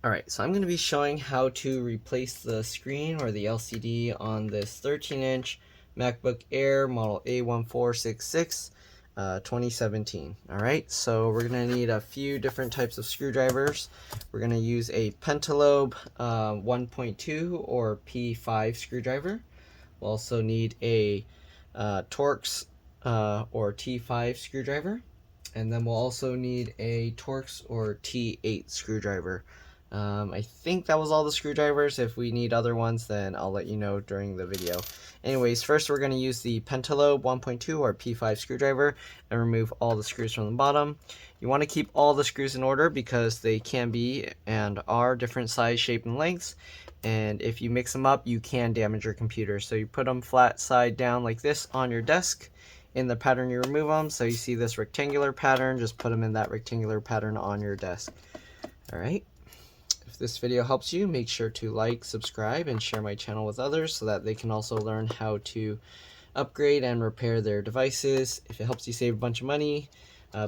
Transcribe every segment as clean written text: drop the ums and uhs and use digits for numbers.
Alright, so I'm going to be showing how to replace the screen or the LCD on this 13-inch MacBook Air model A1466 2017. Alright, so we're going to need a few different types of screwdrivers. We're going to use a Pentalobe 1.2 or P5 screwdriver. We'll also need a Torx or T5 screwdriver. And then we'll also need a Torx or T8 screwdriver. I think that was all the screwdrivers. If we need other ones, then I'll let you know during the video. Anyways, first we're going to use the Pentalobe 1.2 or P5 screwdriver and remove all the screws from the bottom. You want to keep all the screws in order because they can be and are different size, shape, and lengths. And if you mix them up, you can damage your computer. So you put them flat side down like this on your desk. In the pattern you remove them. So you see this rectangular pattern, just put them in that rectangular pattern on your desk. Alright. If this video helps you, make sure to like, subscribe, and share my channel with others so that they can also learn how to upgrade and repair their devices. If it helps you save a bunch of money,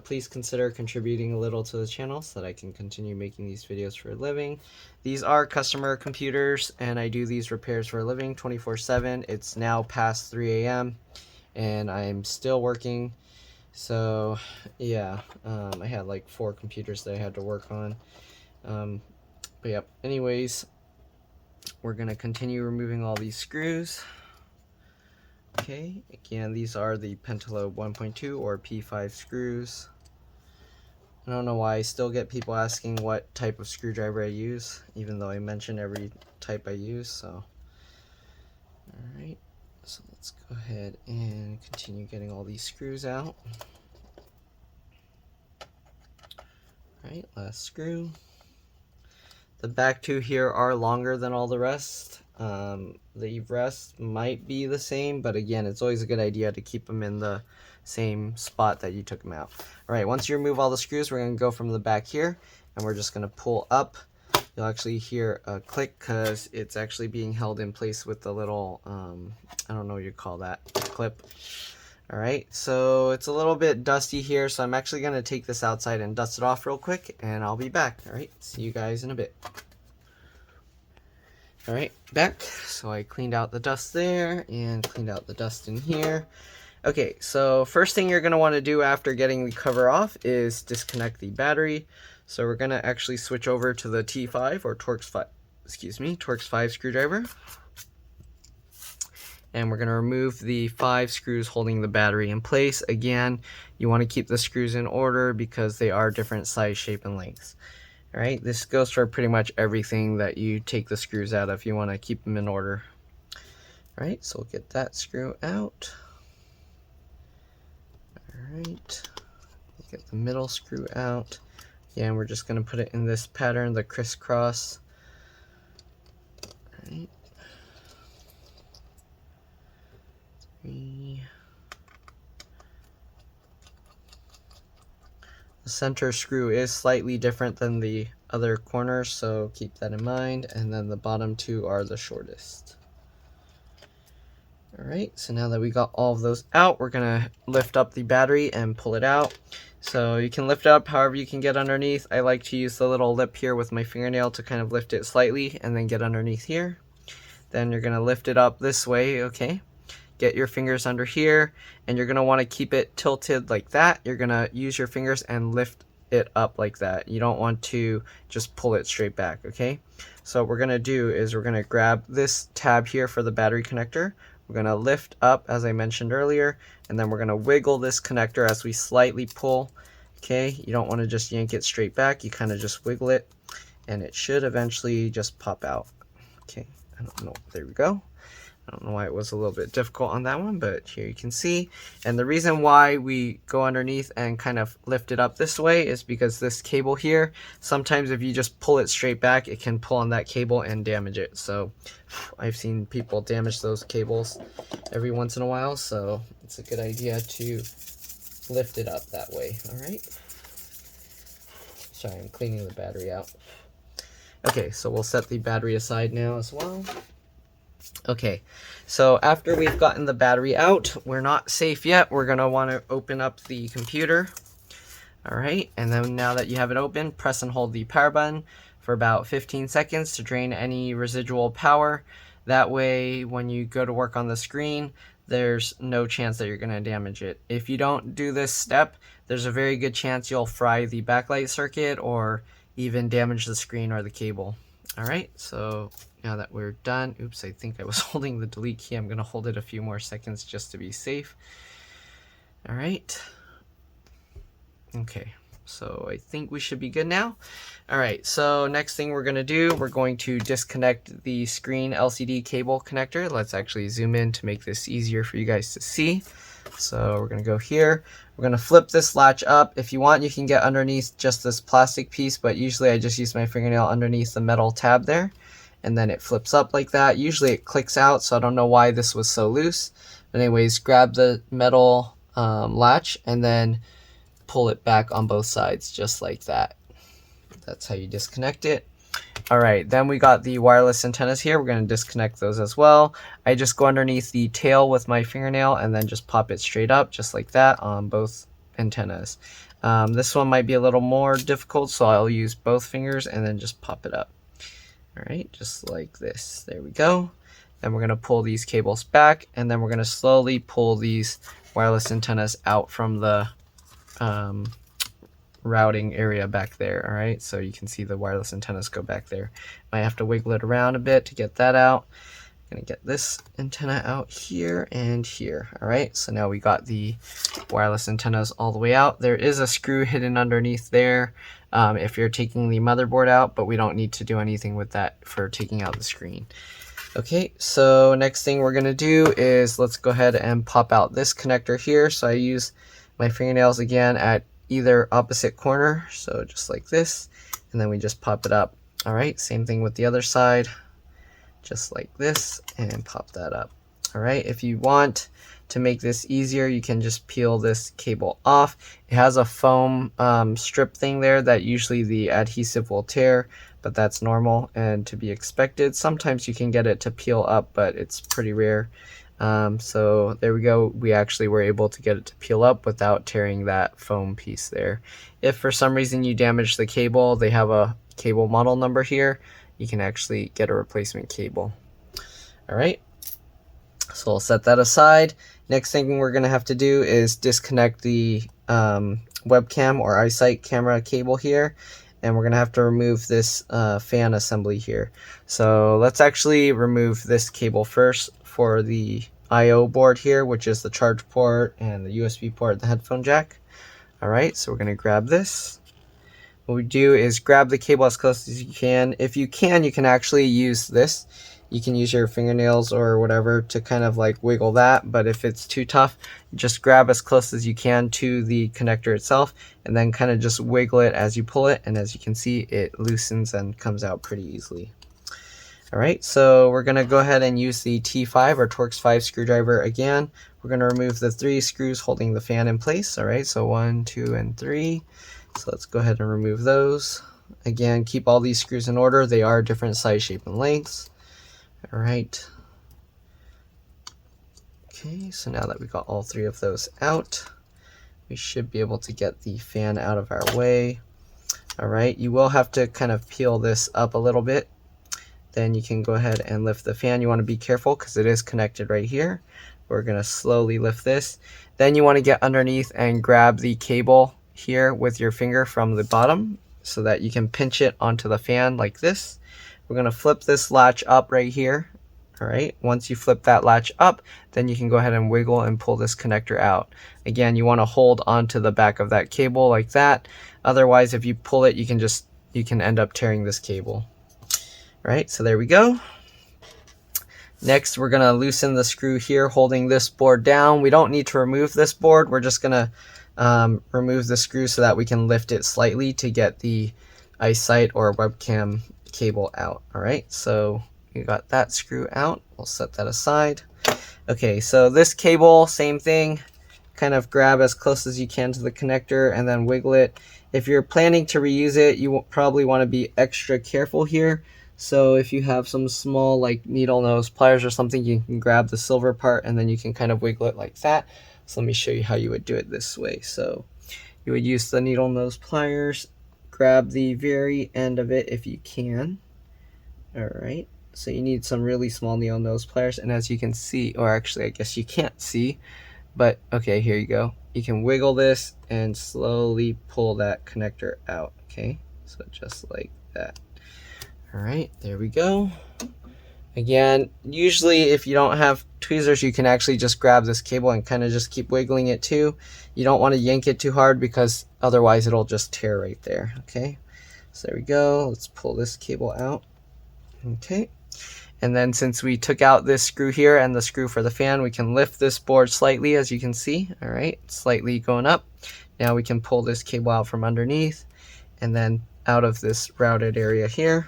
please consider contributing a little to the channel so that I can continue making these videos for a living. These are customer computers and I do these repairs for a living 24/7. It's now past 3 a.m. and I'm still working. So yeah, I had like 4 computers that I had to work on. But yep, anyways, we're gonna continue removing all these screws. Okay, again, these are the Pentalobe 1.2 or P5 screws. I don't know why I still get people asking what type of screwdriver I use, even though I mention every type I use. So alright, so let's go ahead and continue getting all these screws out. Alright, last screw. The back two here are longer than all the rest. The rest might be the same, but again, it's always a good idea to keep them in the same spot that you took them out. Alright, once you remove all the screws, we're going to go from the back here, and we're just going to pull up. You'll actually hear a click because it's actually being held in place with the little, I don't know what you call that, clip. Alright, so it's a little bit dusty here, so I'm actually going to take this outside and dust it off real quick, and I'll be back. Alright, see you guys in a bit. Alright, back. So I cleaned out the dust there, and cleaned out the dust in here. Okay, so first thing you're going to want to do after getting the cover off is disconnect the battery. So we're going to actually switch over to the T5 or Torx 5 screwdriver. And we're going to remove the 5 screws holding the battery in place. Again, you want to keep the screws in order because they are different size, shape, and lengths. Alright, this goes for pretty much everything that you take the screws out of. You want to keep them in order. Alright, so we'll get that screw out. Alright, get the middle screw out. Yeah, and we're just going to put it in this pattern, the crisscross. Alright. 3. The center screw is slightly different than the other corners, so keep that in mind. And then the bottom 2 are the shortest. Alright, so now that we got all of those out, we're going to lift up the battery and pull it out. So you can lift it up however you can get underneath. I like to use the little lip here with my fingernail to kind of lift it slightly and then get underneath here. Then you're going to lift it up this way, okay? Get your fingers under here, and you're going to want to keep it tilted like that. You're going to use your fingers and lift it up like that. You don't want to just pull it straight back, okay? So what we're going to do is we're going to grab this tab here for the battery connector. We're going to lift up, as I mentioned earlier, and then we're going to wiggle this connector as we slightly pull, okay? You don't want to just yank it straight back. You kind of just wiggle it, and it should eventually just pop out. Okay, I don't know. There we go. I don't know why it was a little bit difficult on that one, but here you can see. And the reason why we go underneath and kind of lift it up this way is because this cable here, sometimes if you just pull it straight back, it can pull on that cable and damage it. So I've seen people damage those cables every once in a while, so it's a good idea to lift it up that way. All right. Sorry, I'm cleaning the battery out. Okay, so we'll set the battery aside now as well. Okay, so after we've gotten the battery out, we're not safe yet. We're going to want to open up the computer. All right, and then now that you have it open, press and hold the power button for about 15 seconds to drain any residual power. That way, when you go to work on the screen, there's no chance that you're going to damage it. If you don't do this step, there's a very good chance you'll fry the backlight circuit or even damage the screen or the cable. All right, so now that we're done, oops, I think I was holding the delete key. I'm going to hold it a few more seconds just to be safe. All right. Okay, so I think we should be good now. All right, so next thing we're gonna do, we're going to disconnect the screen LCD cable connector. Let's actually zoom in to make this easier for you guys to see. So we're gonna go here. We're gonna flip this latch up. If you want, you can get underneath just this plastic piece, but usually I just use my fingernail underneath the metal tab there, and then it flips up like that. Usually it clicks out, so I don't know why this was so loose. But anyways, grab the metal latch and then pull it back on both sides just like that. That's how you disconnect it. All right, then we got the wireless antennas here. We're going to disconnect those as well. I just go underneath the tail with my fingernail and then just pop it straight up just like that on both antennas. This one might be a little more difficult, so I'll use both fingers and then just pop it up. All right, just like this. There we go. Then we're going to pull these cables back, and then we're going to slowly pull these wireless antennas out from the routing area back there. All right, so you can see the wireless antennas go back there. Might have to wiggle it around a bit to get that out. I'm gonna get this antenna out here and here. All right, so now we got the wireless antennas all the way out. There is a screw hidden underneath there if you're taking the motherboard out, but we don't need to do anything with that for taking out the screen. Okay, so next thing we're gonna do is let's go ahead and pop out this connector here. So I use my fingernails again at either opposite corner, so just like this, and then we just pop it up. All right, same thing with the other side, just like this, and pop that up. All right, if you want to make this easier, you can just peel this cable off. It has a foam strip thing there that usually the adhesive will tear, but that's normal and to be expected. Sometimes you can get it to peel up, but it's pretty rare. So there we go. We actually were able to get it to peel up without tearing that foam piece there. If for some reason you damage the cable, they have a cable model number here. You can actually get a replacement cable. All right, so I'll set that aside. Next thing we're going to have to do is disconnect the webcam or eyesight camera cable here. And we're going to have to remove this fan assembly here. So let's actually remove this cable first for the I/O board here, which is the charge port and the USB port, the headphone jack. All right, so we're going to grab this. What we do is grab the cable as close as you can. If you can actually use this. You can use your fingernails or whatever to kind of like wiggle that, but if it's too tough, just grab as close as you can to the connector itself and then kind of just wiggle it as you pull it, and as you can see, it loosens and comes out pretty easily. All right, so we're gonna go ahead and use the T5 or Torx 5 screwdriver again. We're gonna remove the 3 screws holding the fan in place. All right, so 1, 2, and 3. So let's go ahead and remove those. Again, keep all these screws in order. They are different size, shape, and lengths. All right. Okay, so now that we got all 3 of those out, we should be able to get the fan out of our way. All right, you will have to kind of peel this up a little bit. Then you can go ahead and lift the fan. You want to be careful because it is connected right here. We're going to slowly lift this. Then you want to get underneath and grab the cable here with your finger from the bottom so that you can pinch it onto the fan like this. We're going to flip this latch up right here. All right, once you flip that latch up, then you can go ahead and wiggle and pull this connector out. Again, you want to hold onto the back of that cable like that. Otherwise, if you pull it, you can end up tearing this cable. All right, so there we go. Next, we're going to loosen the screw here holding this board down. We don't need to remove this board. We're just going to remove the screw so that we can lift it slightly to get the eyesight or webcam cable out. All right, so you got that screw out. We'll set that aside. Okay, so this cable, same thing. Kind of grab as close as you can to the connector and then wiggle it. If you're planning to reuse it, you probably want to be extra careful here. So if you have some small like needle nose pliers or something, you can grab the silver part and then you can kind of wiggle it like that. So let me show you how you would do it this way. So you would use the needle nose pliers, grab the very end of it if you can. All right, so you need some really small needle nose pliers, and as you can see, or actually I guess you can't see, but okay, here you go. You can wiggle this and slowly pull that connector out, okay? So just like that. All right, there we go. Again, usually if you don't have tweezers, you can actually just grab this cable and kind of just keep wiggling it too. You don't want to yank it too hard because otherwise it'll just tear right there, okay? So there we go. Let's pull this cable out. Okay, and then since we took out this screw here and the screw for the fan, we can lift this board slightly, as you can see. All right, slightly going up. Now we can pull this cable out from underneath and then out of this routed area here,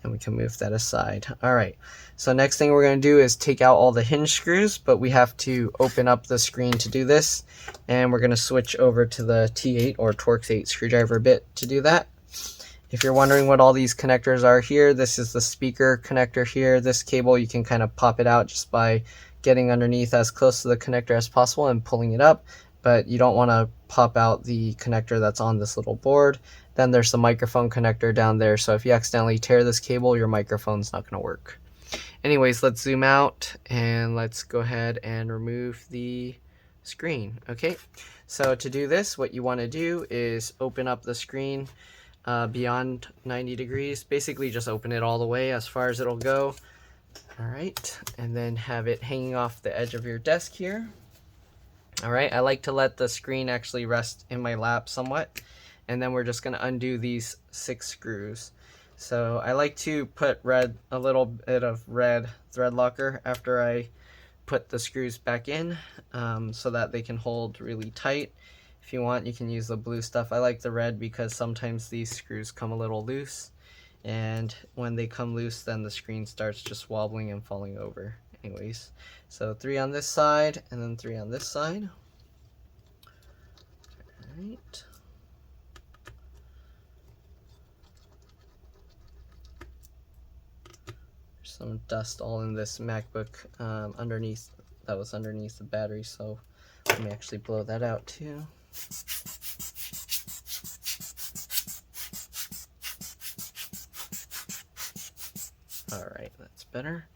and we can move that aside. All right, so next thing we're going to do is take out all the hinge screws, but we have to open up the screen to do this, and we're going to switch over to the T8 or Torx 8 screwdriver bit to do that. If you're wondering what all these connectors are here, this is the speaker connector here. This cable, you can kind of pop it out just by getting underneath as close to the connector as possible and pulling it up, but you don't want to pop out the connector that's on this little board. Then there's the microphone connector down there, so if you accidentally tear this cable, your microphone's not going to work. Anyways, let's zoom out and let's go ahead and remove the screen. Okay, so to do this, what you want to do is open up the screen beyond 90 degrees. Basically just open it all the way as far as it'll go. All right, and then have it hanging off the edge of your desk here. All right, I like to let the screen actually rest in my lap somewhat, and then we're just going to undo these 6 screws. So I like to put a little bit of red thread locker after I put the screws back in, so that they can hold really tight. If you want, you can use the blue stuff. I like the red because sometimes these screws come a little loose, and when they come loose, then the screen starts just wobbling and falling over. Anyways, so 3 on this side and then 3 on this side. All right. There's some dust all in this MacBook underneath. That was underneath the battery, so let me actually blow that out too. Alright, that's better.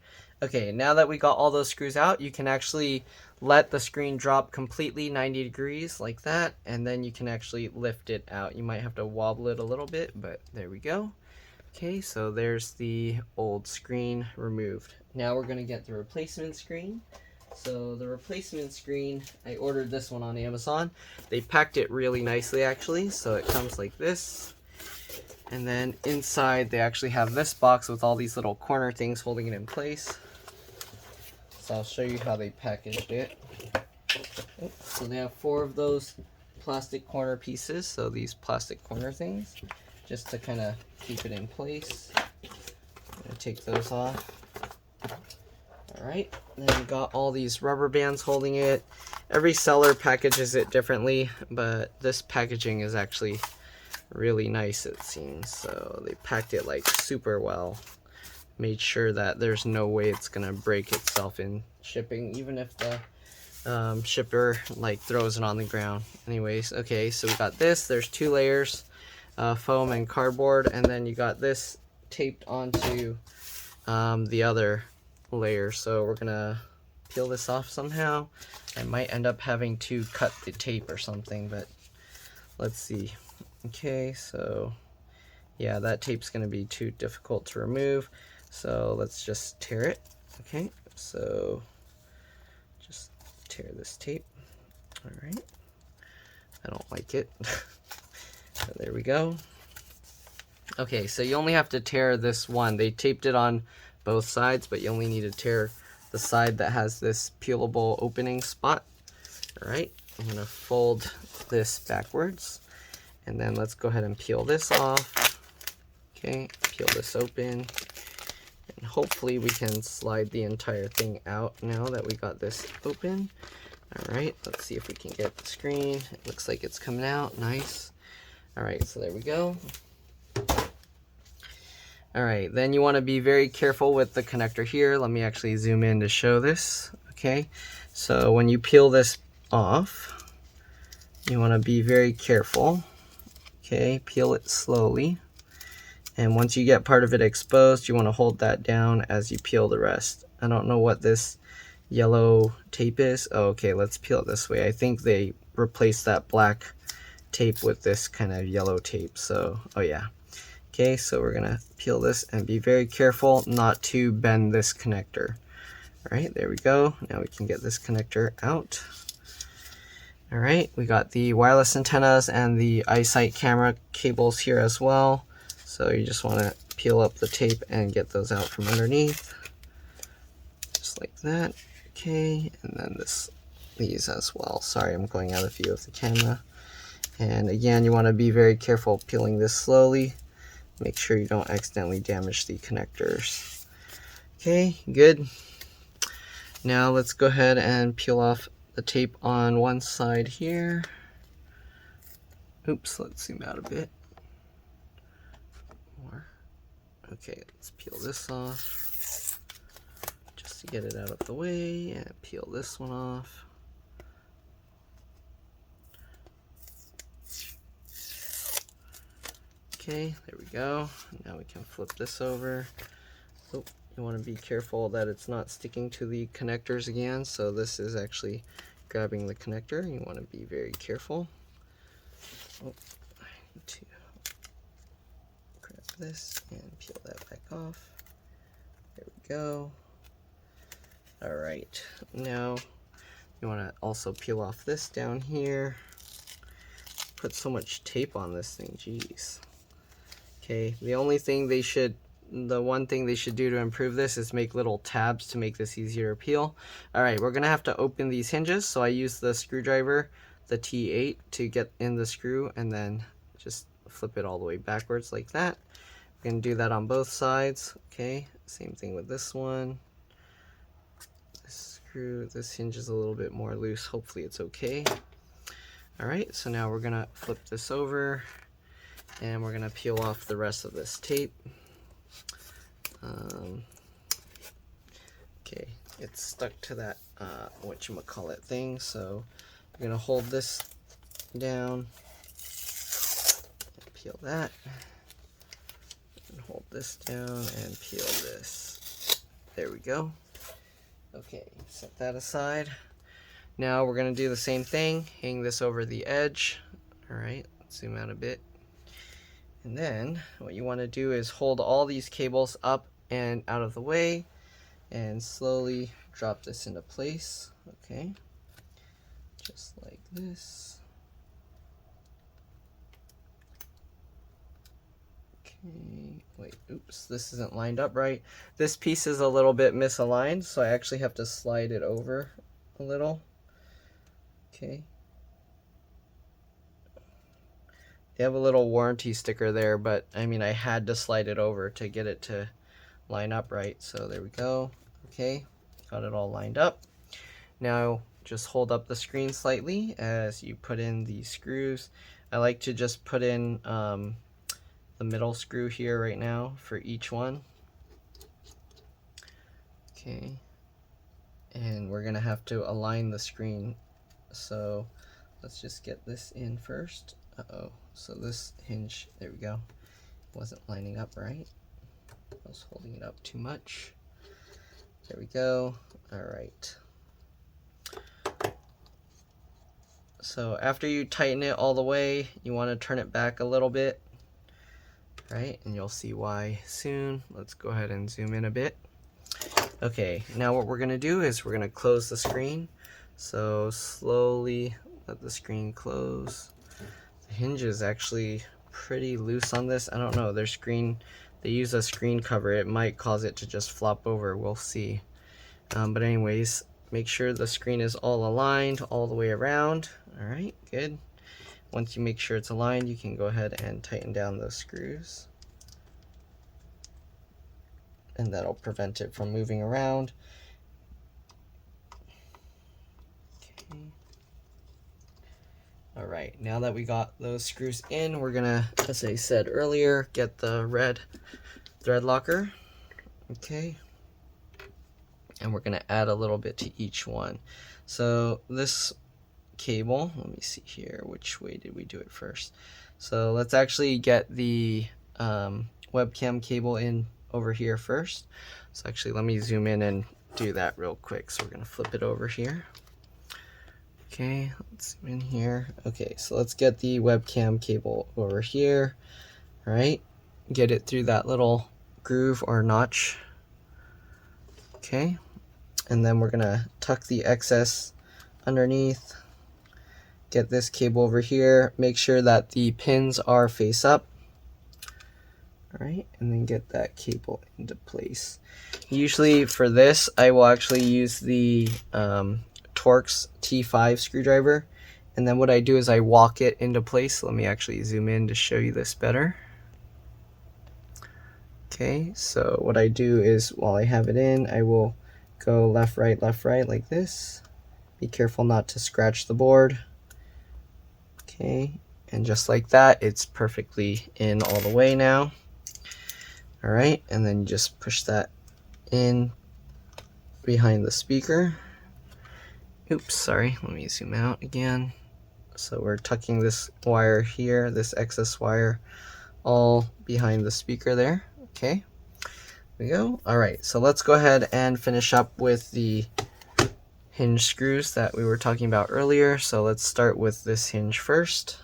Okay, now that we got all those screws out, you can actually let the screen drop completely 90 degrees like that, and then you can actually lift it out. You might have to wobble it a little bit, but there we go. Okay, so there's the old screen removed. Now we're going to get the replacement screen. So the replacement screen, I ordered this one on Amazon. They packed it really nicely actually, so it comes like this. And then inside they actually have this box with all these little corner things holding it in place. So I'll show you how they packaged it. So they have 4 of those plastic corner pieces, so these plastic corner things, just to kind of keep it in place. I'm going to take those off. Alright, then we got all these rubber bands holding it. Every seller packages it differently, but this packaging is actually really nice, it seems. So they packed it like super well. Made sure that there's no way it's gonna break itself in shipping, even if the shipper like throws it on the ground. Anyways, okay, so we got this. There's 2 layers, foam and cardboard, and then you got this taped onto the other layer. So we're gonna peel this off somehow. I might end up having to cut the tape or something, but let's see. Okay, so yeah, that tape's gonna be too difficult to remove, so let's just tear it. Okay, so just tear this tape. All right, I don't like it. So there we go. Okay, so you only have to tear this one. They taped it on both sides, but you only need to tear the side that has this peelable opening spot. All right, I'm gonna fold this backwards, and then let's go ahead and peel this off. Okay, peel this open, and hopefully we can slide the entire thing out now that we got this open. All right, let's see if we can get the screen. It looks like it's coming out, nice. All right, so there we go. All right, then you want to be very careful with the connector here. Let me actually zoom in to show this. Okay, so when you peel this off, you want to be very careful Okay, peel it slowly. And once you get part of it exposed, you want to hold that down as you peel the rest. I don't know what this yellow tape is. Oh, okay, let's peel it this way. I think they replaced that black tape with this kind of yellow tape. So, oh yeah. Okay, so we're gonna peel this and be very careful not to bend this connector. All right, there we go. Now we can get this connector out. All right, we got the wireless antennas and the iSight camera cables here as well. So you just want to peel up the tape and get those out from underneath. Just like that. Okay, and then these as well. Sorry, I'm going out of view of the camera. And again, you want to be very careful peeling this slowly. Make sure you don't accidentally damage the connectors. Okay, good. Now let's go ahead and peel off the tape on one side here. Oops, let's zoom out a bit more. Okay, let's peel this off just to get it out of the way, and peel this one off. Okay, there we go. Now we can flip this over. Oh, you want to be careful that it's not sticking to the connectors again. So this is actually grabbing the connector. You want to be very careful. Oh, I need to grab this and peel that back off. There we go. All right, now you want to also peel off this down here. Put so much tape on this thing, jeez. Okay, the one thing they should do to improve this is make little tabs to make this easier to peel. All right, we're gonna have to open these hinges. So I use the screwdriver, the T8, to get in the screw and then just flip it all the way backwards like that. We're gonna do that on both sides. Okay, same thing with this one. This hinge is a little bit more loose. Hopefully it's okay. All right, so now we're gonna flip this over and we're gonna peel off the rest of this tape. Okay, it's stuck to that whatchamacallit thing, so I'm gonna hold this down, peel that, and hold this down and peel this. There we go. Okay, set that aside. Now we're gonna do the same thing, hang this over the edge. All right, let's zoom out a bit. And then what you want to do is hold all these cables up and out of the way and slowly drop this into place. Okay, just like this. Okay, wait, oops, this isn't lined up right. This piece is a little bit misaligned, so I actually have to slide it over a little. Okay. They have a little warranty sticker there, but I mean, I had to slide it over to get it to line up right. So there we go. Okay, got it all lined up. Now just hold up the screen slightly as you put in the screws. I like to just put in the middle screw here right now for each one. Okay, and we're gonna have to align the screen. So let's just get this in first. Uh-oh, so this hinge, there we go, wasn't lining up right. I was holding it up too much. There we go. All right. So after you tighten it all the way, you want to turn it back a little bit, right? And you'll see why soon. Let's go ahead and zoom in a bit. Okay, now what we're gonna do is we're gonna close the screen. So slowly let the screen close. The hinge is actually pretty loose on this. I don't know, they use a screen cover. It might cause it to just flop over, we'll see. But anyways, make sure the screen is all aligned all the way around. All right, good. Once you make sure it's aligned, you can go ahead and tighten down those screws. And that'll prevent it from moving around. Okay. All right, now that we got those screws in, we're gonna, as I said earlier, get the red thread locker. Okay. And we're gonna add a little bit to each one. So this cable, let me see here, which way did we do it first? So let's actually get the webcam cable in over here first. So actually let me zoom in and do that real quick. So we're gonna flip it over here. Okay, let's zoom in here. Okay, so let's get the webcam cable over here. All right, get it through that little groove or notch. Okay, and then we're gonna tuck the excess underneath. Get this cable over here. Make sure that the pins are face up. All right, and then get that cable into place. Usually for this, I will actually use the Torx T5 screwdriver, and then what I do is I walk it into place. Let me actually zoom in to show you this better. Okay, so what I do is while I have it in, I will go left, right, like this. Be careful not to scratch the board. Okay, and just like that, it's perfectly in all the way now. All right, and then you just push that in behind the speaker. Oops, sorry, let me zoom out again. So we're tucking this wire here, this excess wire, all behind the speaker there. Okay, there we go. All right, so let's go ahead and finish up with the hinge screws that we were talking about earlier. So let's start with this hinge first.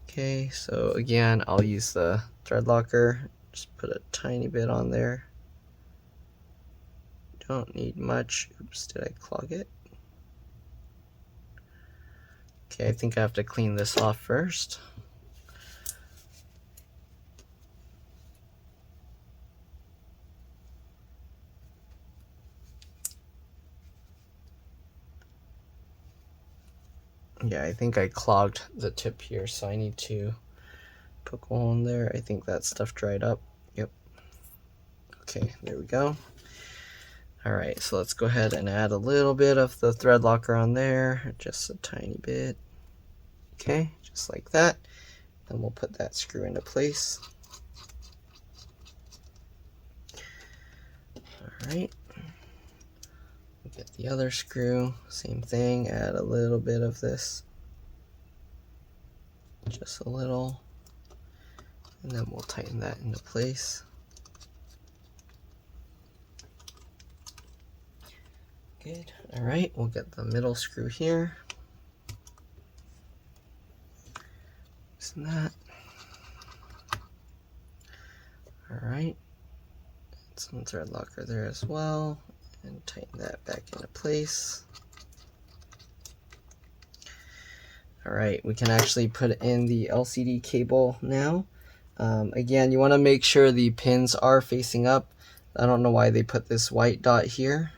Okay, so again, I'll use the thread locker. Just put a tiny bit on there. Don't need much. Oops, did I clog it? Okay, I think I have to clean this off first. Yeah, I think I clogged the tip here, so I need to poke a hole in there. I think that stuff dried up. Yep. Okay, there we go. All right, so let's go ahead and add a little bit of the thread locker on there, just a tiny bit. Okay, just like that. Then we'll put that screw into place. All right. Get the other screw, same thing, add a little bit of this, just a little, and then we'll tighten that into place. Good. All right, we'll get the middle screw here. Loosen that. All right, some thread locker there as well, and tighten that back into place. All right, we can actually put in the LCD cable now. Again, you want to make sure the pins are facing up. I don't know why they put this white dot here,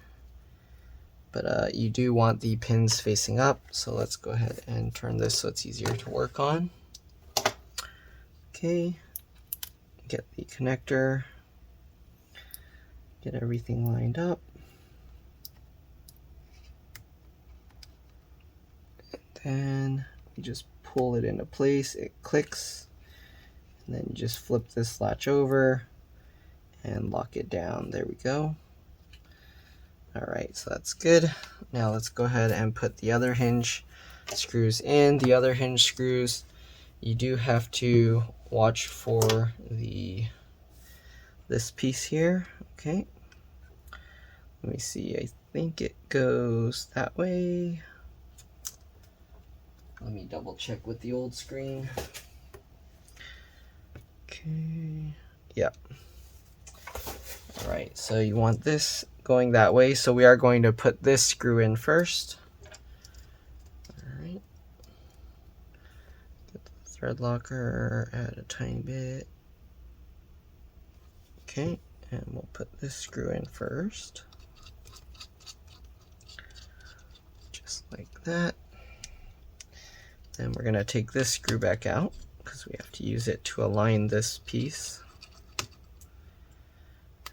but you do want the pins facing up. So let's go ahead and turn this so it's easier to work on. Okay, get the connector, get everything lined up. And then you just pull it into place, it clicks, and then you just flip this latch over and lock it down. There we go. All right, so that's good. Now let's go ahead and put the other hinge screws in. The other hinge screws, you do have to watch for this piece here. Okay, let me see, I think it goes that way. Let me double check with the old screen. Okay, yeah. All right, so you want this going that way, so we are going to put this screw in first. All right, get the thread locker, add a tiny bit. Okay, and we'll put this screw in first, just like that. Then we're gonna take this screw back out because we have to use it to align this piece.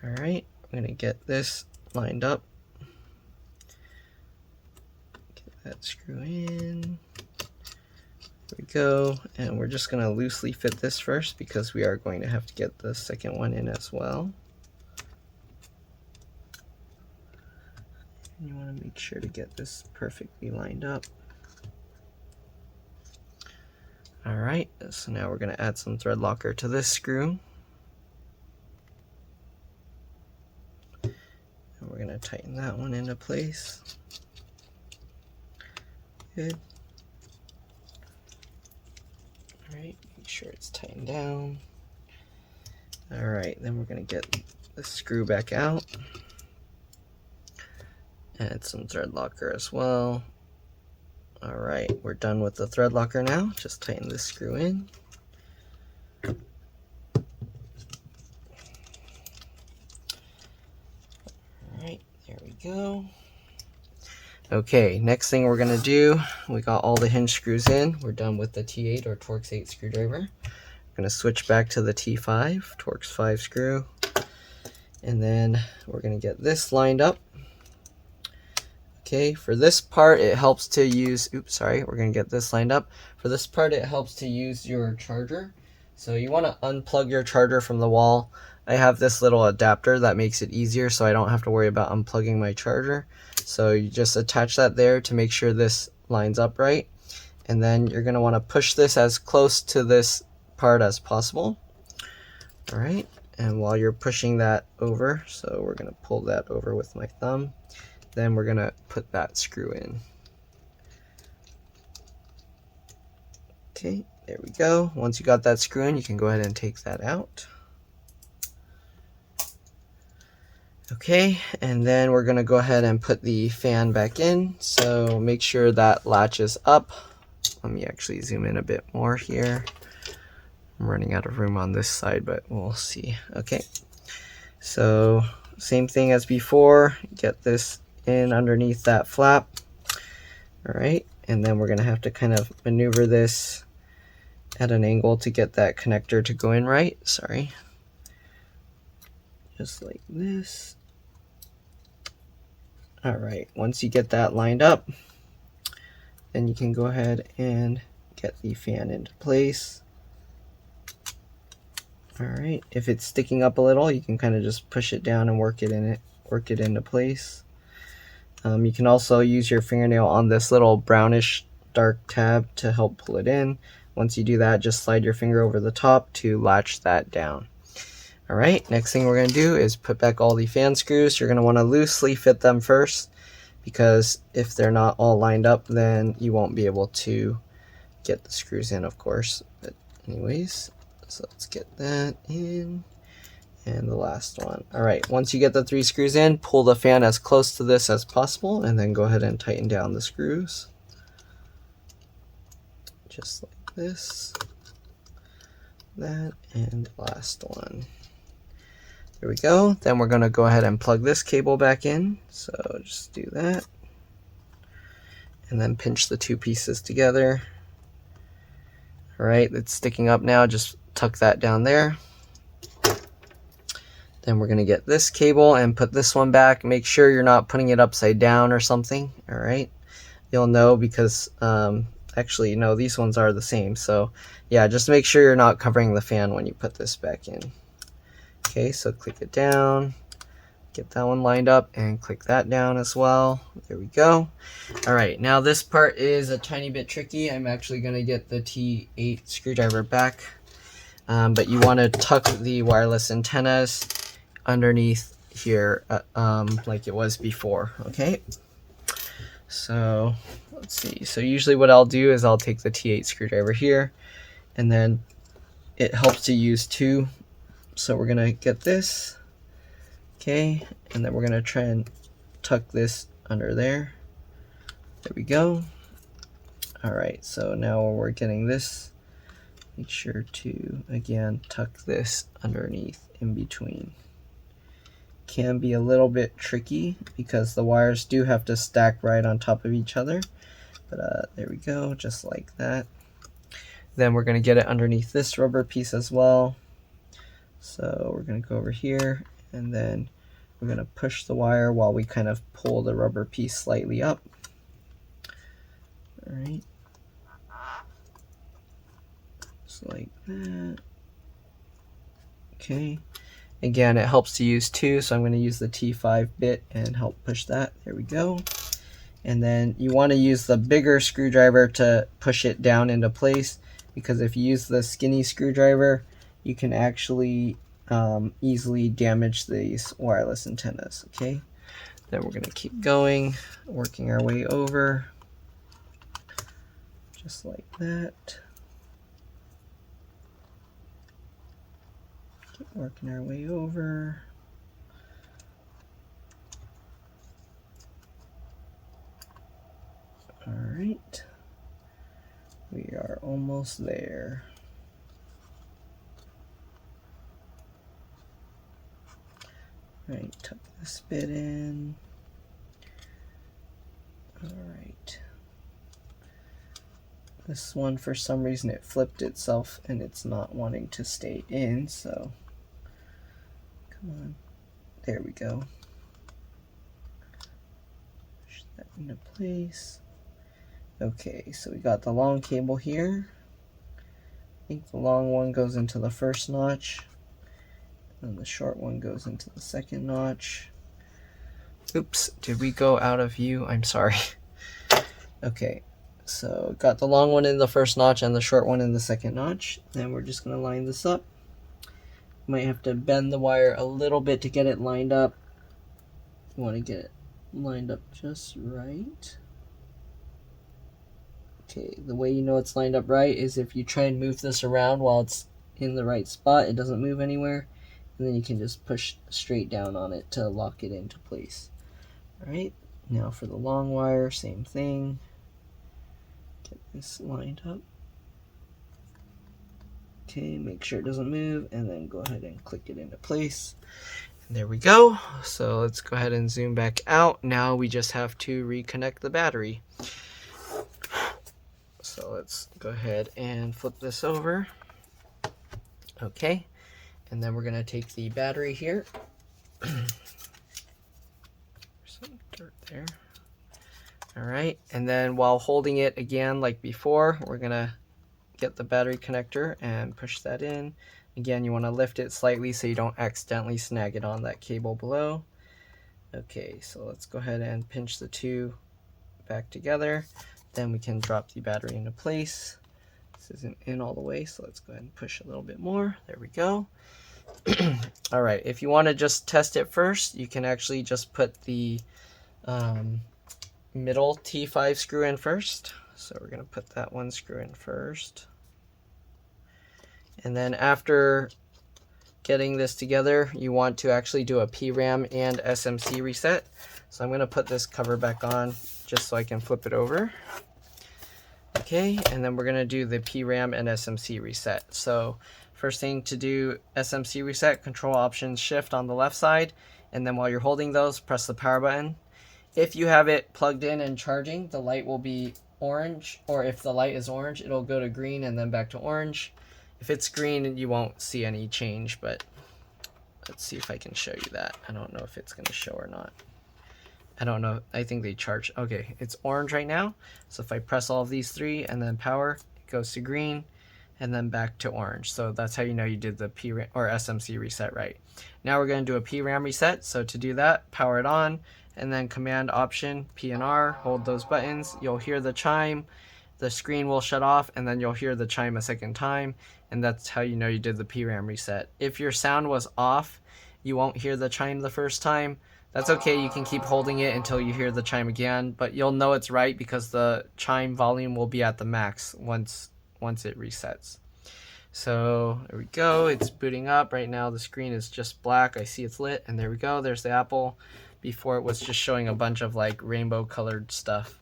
All right, I'm gonna get this lined up. Get that screw in. There we go. And we're just gonna loosely fit this first because we are going to have to get the second one in as well. And you wanna make sure to get this perfectly lined up. All right, so now we're going to add some thread locker to this screw. And we're going to tighten that one into place. Good. All right, make sure it's tightened down. All right, then we're going to get the screw back out. Add some thread locker as well. All right, we're done with the thread locker now. Just tighten this screw in. All right, there we go. Okay, next thing we're gonna do, we got all the hinge screws in. We're done with the T8 or Torx 8 screwdriver. I'm gonna switch back to the T5, Torx 5 screw. And then we're gonna get this lined up. Okay, for this part, it helps to use, we're going to get this lined up. For this part, it helps to use your charger. So you want to unplug your charger from the wall. I have this little adapter that makes it easier so I don't have to worry about unplugging my charger. So you just attach that there to make sure this lines up right. And then you're going to want to push this as close to this part as possible. All right, and while you're pushing that over, so we're going to pull that over with my thumb. Then we're gonna put that screw in. Okay, there we go. Once you got that screw in, you can go ahead and take that out. Okay, and then we're gonna go ahead and put the fan back in. So make sure that latches up. Let me actually zoom in a bit more here. I'm running out of room on this side, but we'll see. Okay, so same thing as before. Get this in underneath that flap. All right, and then we're gonna have to kind of maneuver this at an angle to get that connector to go in right. Sorry, just like this. All right, once you get that lined up, then you can go ahead and get the fan into place. All right, if it's sticking up a little, you can kind of just push it down and work it into place. You can also use your fingernail on this little brownish dark tab to help pull it in. Once you do that, just slide your finger over the top to latch that down. All right, next thing we're going to do is put back all the fan screws. You're going to want to loosely fit them first, because if they're not all lined up, then you won't be able to get the screws in, of course. But anyways, so let's get that in. And the last one. All right, once you get the 3 screws in, pull the fan as close to this as possible, and then go ahead and tighten down the screws. Just like this. That, and last one. There we go. Then we're going to go ahead and plug this cable back in. So just do that. And then pinch the 2 pieces together. All right, it's sticking up now. Just tuck that down there. Then we're going to get this cable and put this one back. Make sure you're not putting it upside down or something. All right. You'll know because actually, no, these ones are the same. So yeah, just make sure you're not covering the fan when you put this back in. Okay, so click it down. Get that one lined up and click that down as well. There we go. All right, now this part is a tiny bit tricky. I'm actually going to get the T8 screwdriver back. But you want to tuck the wireless antennas underneath here like it was before. Okay, so let's see. So usually what I'll do is I'll take the T8 screwdriver here, and then it helps to use 2. So we're gonna get this, okay, and then we're gonna try and tuck this under there. There we go. All right, so now we're getting this. Make sure to again tuck this underneath in between. Can be a little bit tricky because the wires do have to stack right on top of each other, but there we go, just like that. Then we're going to get it underneath this rubber piece as well. So we're going to go over here, and then we're going to push the wire while we kind of pull the rubber piece slightly up. All right, just like that. Okay. Again, it helps to use 2, so I'm going to use the T5 bit and help push that. There we go. And then you want to use the bigger screwdriver to push it down into place, because if you use the skinny screwdriver, you can actually easily damage these wireless antennas. Okay, then we're going to keep going, working our way over, just like that. Keep working our way over. All right, we are almost there. All right, tuck this bit in. All right. This one, for some reason, it flipped itself and it's not wanting to stay in, so come on. There we go. Push that into place. Okay, so we got the long cable here. I think the long one goes into the first notch, and the short one goes into the second notch. Oops, did we go out of view? I'm sorry. Okay, so got the long one in the first notch and the short one in the second notch. Then we're just going to line this up. Might have to bend the wire a little bit to get it lined up. You want to get it lined up just right. Okay, the way you know it's lined up right is if you try and move this around while it's in the right spot, it doesn't move anywhere, and then you can just push straight down on it to lock it into place. Alright, now for the long wire, same thing. Get this lined up. Okay, make sure it doesn't move, and then go ahead and click it into place. And there we go. So let's go ahead and zoom back out. Now we just have to reconnect the battery. So let's go ahead and flip this over. Okay, and then we're going to take the battery here. There's some dirt there. All right, and then while holding it again like before, we're going to get the battery connector and push that in. Again, you want to lift it slightly so you don't accidentally snag it on that cable below. Okay, so let's go ahead and pinch the two back together. Then we can drop the battery into place. This isn't in all the way, so let's go ahead and push a little bit more. There we go. All right, if you want to just test it first, you can actually just put the middle T5 screw in first. So we're going to put that one screw in first. And then after getting this together, you want to actually do a Pram and SMC reset. So I'm going to put this cover back on just so I can flip it over. Okay, and then we're going to do the Pram and SMC reset. So first thing to do, SMC reset, Control Options Shift on the left side, and then while you're holding those, press the power button. If you have it plugged in and charging, the light will be orange, or if the light is orange, it'll go to green and then back to orange. If it's green, you won't see any change, but let's see if I can show you that. I don't know if it's going to show or not. I don't know. I think they charge. Okay, it's orange right now. So if I press all of these three and then power, it goes to green and then back to orange. So that's how you know you did the Pram or SMC reset right. Now we're going to do a Pram reset. So to do that, power it on and then Command Option P and R. Hold those buttons. You'll hear the chime. The screen will shut off and then you'll hear the chime a second time. And that's how you know you did the Pram reset. If your sound was off, you won't hear the chime the first time. That's okay, you can keep holding it until you hear the chime again, but you'll know it's right because the chime volume will be at the max once it resets. So there we go, it's booting up. Right now the screen is just black. I see it's lit, and there we go, there's the Apple. Before it was just showing a bunch of like rainbow colored stuff.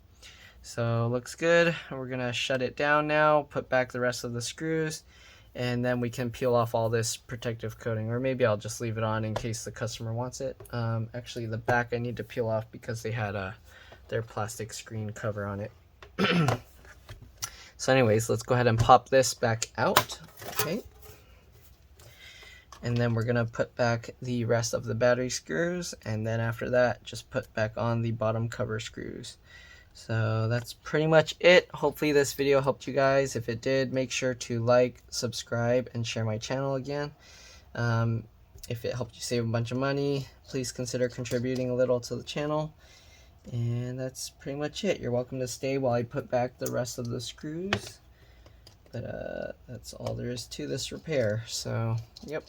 So looks good. We're gonna shut it down now, put back the rest of the screws, and then we can peel off all this protective coating, or maybe I'll just leave it on in case the customer wants it. Actually, the back I need to peel off because they had their plastic screen cover on it. So anyways, let's go ahead and pop this back out. Okay. And then we're going to put back the rest of the battery screws, and then after that, just put back on the bottom cover screws. So that's pretty much it. Hopefully this video helped you guys. If it did, make sure to like, subscribe, and share my channel again. If it helped you save a bunch of money, please consider contributing a little to the channel. And that's pretty much it. You're welcome to stay while I put back the rest of the screws. that's all there is to this repair. So, yep.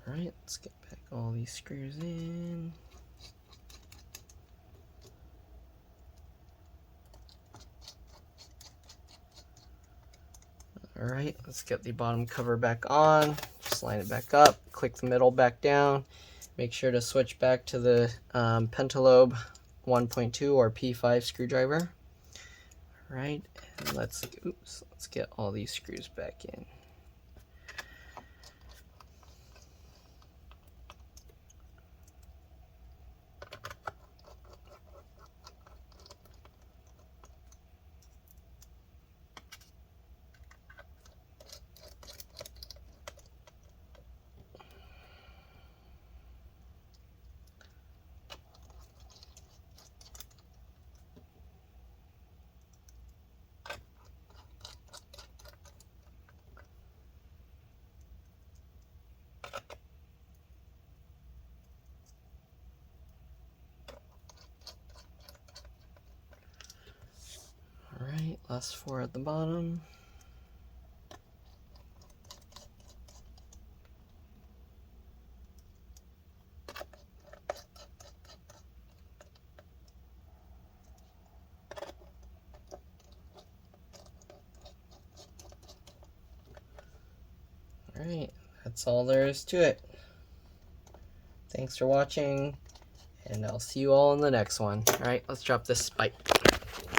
All right, let's get back all these screws in. All right, let's get the bottom cover back on. Just line it back up, click the middle back down. Make sure to switch back to the Pentalobe 1.2 or P5 screwdriver. All right, and let's get all these screws back in. Alright, last 4 at the bottom. Alright, that's all there is to it. Thanks for watching, and I'll see you all in the next one. Alright, let's drop this spike.